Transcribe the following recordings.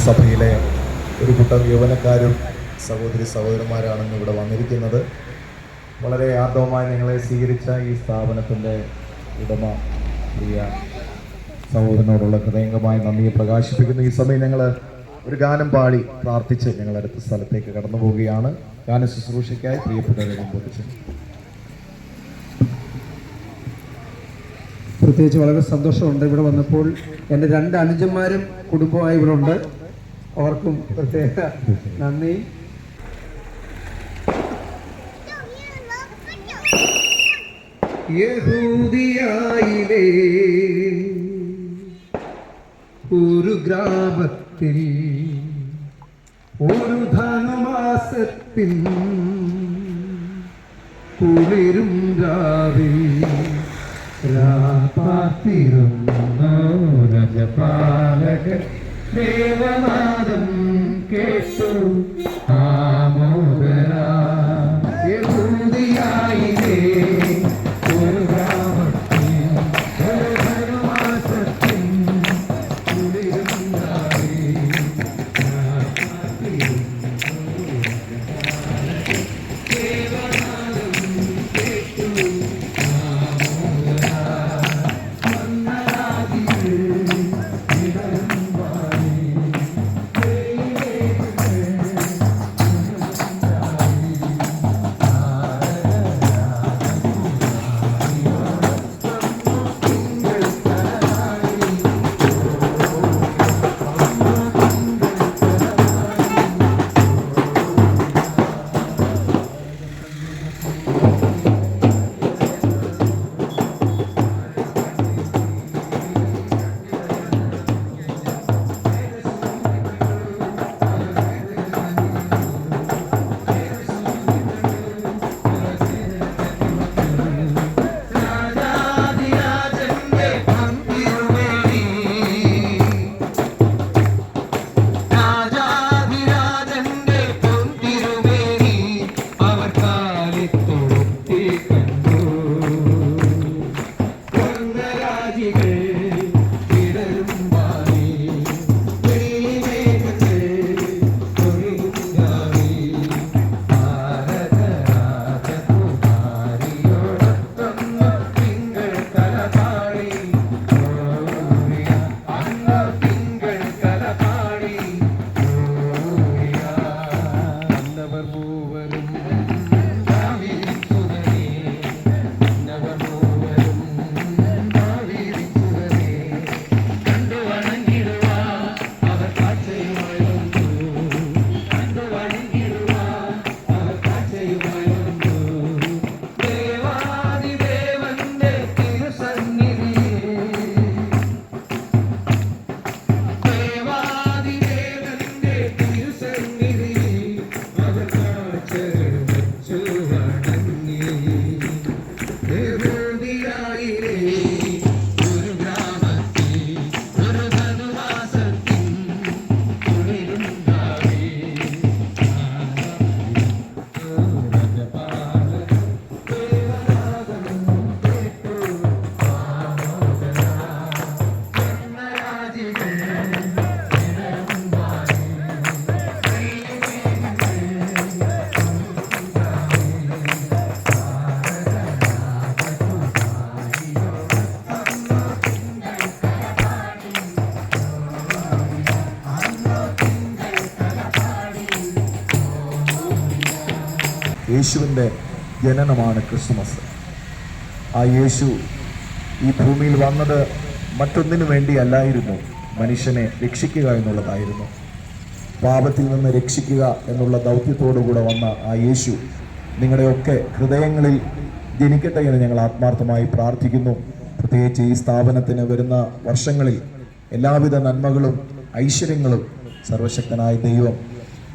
സഭയിലെ ഒരു കൂട്ടം യൗവനക്കാരും സഹോദരി സഹോദരന്മാരാണെന്ന് ഇവിടെ വന്നിരിക്കുന്നത്. വളരെ ആർദ്രമായി ഞങ്ങളെ സ്വീകരിച്ച ഈ സ്ഥാപനത്തിൻ്റെ ഉടമ പ്രിയ സഹോദരനോടുള്ള ഹൃദയംഗമായ നന്ദിയെ പ്രകാശിപ്പിക്കുന്നു. ഈ സമയം ഞങ്ങൾ ഒരു ഗാനം പാടി പ്രാർത്ഥിച്ച് ഞങ്ങൾ അടുത്ത സ്ഥലത്തേക്ക് കടന്നു പോവുകയാണ്. ഗാന ശുശ്രൂഷയ്ക്കായി പ്രിയപ്പെട്ടവരെ മുമ്പോട്ട്. പ്രത്യേകിച്ച് വളരെ സന്തോഷമുണ്ട് ഇവിടെ വന്നപ്പോൾ. എൻ്റെ 2 അനുജന്മാരും കുടുംബമായി ഇവിടെ ഉണ്ട്. അവർക്കും പ്രത്യേക നന്ദി. യഹൂദിയായിലെ ഒരു ഗ്രാമത്തിൽ ഒരു ധനുമാസത്തിൽ കുളിരും രാവിൽ രജപാലകൻ ദേവനാദം കേട്ടു ആമോദരാ. യഹൂദിയായിലെ ഒരു ഗ്രാമത്തിൽ ഒരു ധനുമാസത്തിൽ കുളിരും രാവിൽ ദേവനാദം കേട്ടു യേശുവിൻ്റെ ജനനമാണ് ക്രിസ്മസ്. ആ യേശു ഈ ഭൂമിയിൽ വന്നത് മറ്റൊന്നിനു വേണ്ടിയല്ലായിരുന്നു, മനുഷ്യനെ രക്ഷിക്കുക എന്നുള്ളതായിരുന്നു. പാപത്തിൽ നിന്ന് രക്ഷിക്കുക എന്നുള്ള ദൗത്യത്തോടുകൂടെ വന്ന ആ യേശു നിങ്ങളുടെയൊക്കെ ഹൃദയങ്ങളിൽ ജനിക്കട്ടെ എന്ന് ഞങ്ങൾ ആത്മാർത്ഥമായി പ്രാർത്ഥിക്കുന്നു. പ്രത്യേകിച്ച് ഈ സ്ഥാപനത്തിന് വരുന്ന വർഷങ്ങളിൽ എല്ലാവിധ നന്മകളും ഐശ്വര്യങ്ങളും സർവശക്തനായ ദൈവം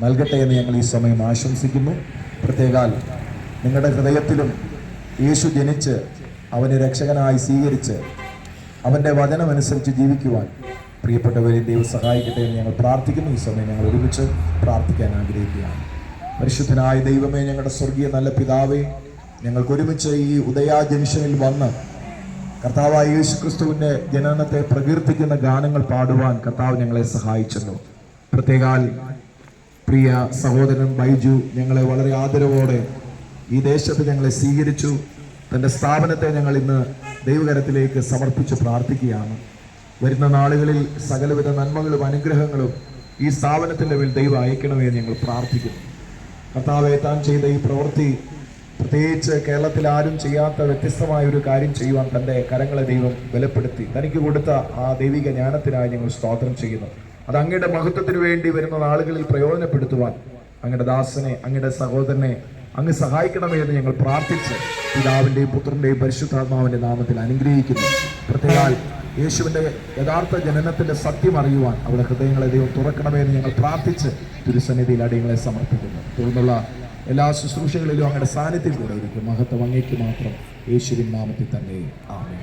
നൽകട്ടെ എന്ന് ഞങ്ങൾ ഈ സമയം ആശംസിക്കുന്നു. പ്രത്യേകാൽ നിങ്ങളുടെ ഹൃദയത്തിലും യേശു ജനിച്ച് അവനെ രക്ഷകനായി സ്വീകരിച്ച് അവൻ്റെ വചനമനുസരിച്ച് ജീവിക്കുവാൻ പ്രിയപ്പെട്ടവരെ ദൈവം സഹായിക്കട്ടെ എന്ന് ഞങ്ങൾ പ്രാർത്ഥിക്കുന്നു. ഈ സമയം ഞങ്ങൾ ഒരുമിച്ച് പ്രാർത്ഥിക്കാൻ ആഗ്രഹിക്കുകയാണ്. പരിശുദ്ധനായ ദൈവമേ, ഞങ്ങളുടെ സ്വർഗീയ നല്ല പിതാവേ, ഞങ്ങൾക്ക് ഒരുമിച്ച് ഈ ഉദയ ജംഗ്ഷനിൽ വന്ന് കർത്താവായ യേശു ക്രിസ്തുവിൻ്റെ ജനനത്തെ പ്രകീർത്തിക്കുന്ന ഗാനങ്ങൾ പാടുവാൻ കർത്താവ് ഞങ്ങളെ സഹായിച്ചല്ലോ. പ്രത്യേകാൽ പ്രിയ സഹോദരൻ ബൈജു ഞങ്ങളെ വളരെ ആദരവോടെ ഈ ദേശത്ത് ഞങ്ങളെ സ്വീകരിച്ചു. തൻ്റെ സ്ഥാപനത്തെ ഞങ്ങൾ ഇന്ന് ദൈവകരത്തിലേക്ക് സമർപ്പിച്ച് പ്രാർത്ഥിക്കുകയാണ്. വരുന്ന നാളുകളിൽ സകലവിധ നന്മകളും അനുഗ്രഹങ്ങളും ഈ സ്ഥാപനത്തിൻ്റെ മേൽ ദൈവം അയക്കണമെന്ന് ഞങ്ങൾ പ്രാർത്ഥിക്കുന്നു. കർത്താവെ, താൻ ചെയ്ത ഈ പ്രവൃത്തി പ്രത്യേകിച്ച് കേരളത്തിൽ ആരും ചെയ്യാത്ത വ്യത്യസ്തമായ ഒരു കാര്യം ചെയ്യുവാൻ തൻ്റെ കരങ്ങളെ ദൈവം ബലപ്പെടുത്തി തനിക്ക് കൊടുത്ത ആ ദൈവിക ജ്ഞാനത്തിനായി ഞങ്ങൾ സ്തോത്രം ചെയ്യുന്നു. അത് അങ്ങയുടെ മഹത്വത്തിന് വേണ്ടി വരുന്ന നാളുകളിൽ പ്രയോജനപ്പെടുത്തുവാൻ അങ്ങയുടെ ദാസനെ, അങ്ങയുടെ സഹോദരനെ അങ്ങ് സഹായിക്കണമേ എന്ന് ഞങ്ങൾ പ്രാർത്ഥിച്ച് പിതാവിൻ്റെയും പുത്രൻ്റെയും പരിശുദ്ധാത്മാവിൻ്റെ നാമത്തിൽ അനുഗ്രഹിക്കുന്നു. പ്രത്യേകം യേശുവിൻ്റെ യഥാർത്ഥ ജനനത്തിൻ്റെ സത്യം അറിയുവാൻ അവിടെ ഹൃദയങ്ങളെ ദൈവം തുറക്കണമേ എന്ന് ഞങ്ങൾ പ്രാർത്ഥിച്ച് തിരുസന്നിധിയിൽ അടിയങ്ങളെ സമർപ്പിക്കുന്നു. തുടർന്നുള്ള എല്ലാ ശുശ്രൂഷകളിലും അങ്ങയുടെ സാന്നിധ്യം കൂടെ ഇരിക്കും. മഹത്വം അങ്ങേക്ക് മാത്രം, യേശുവിൻ നാമത്തിൽ തന്നെ. ആമേൻ.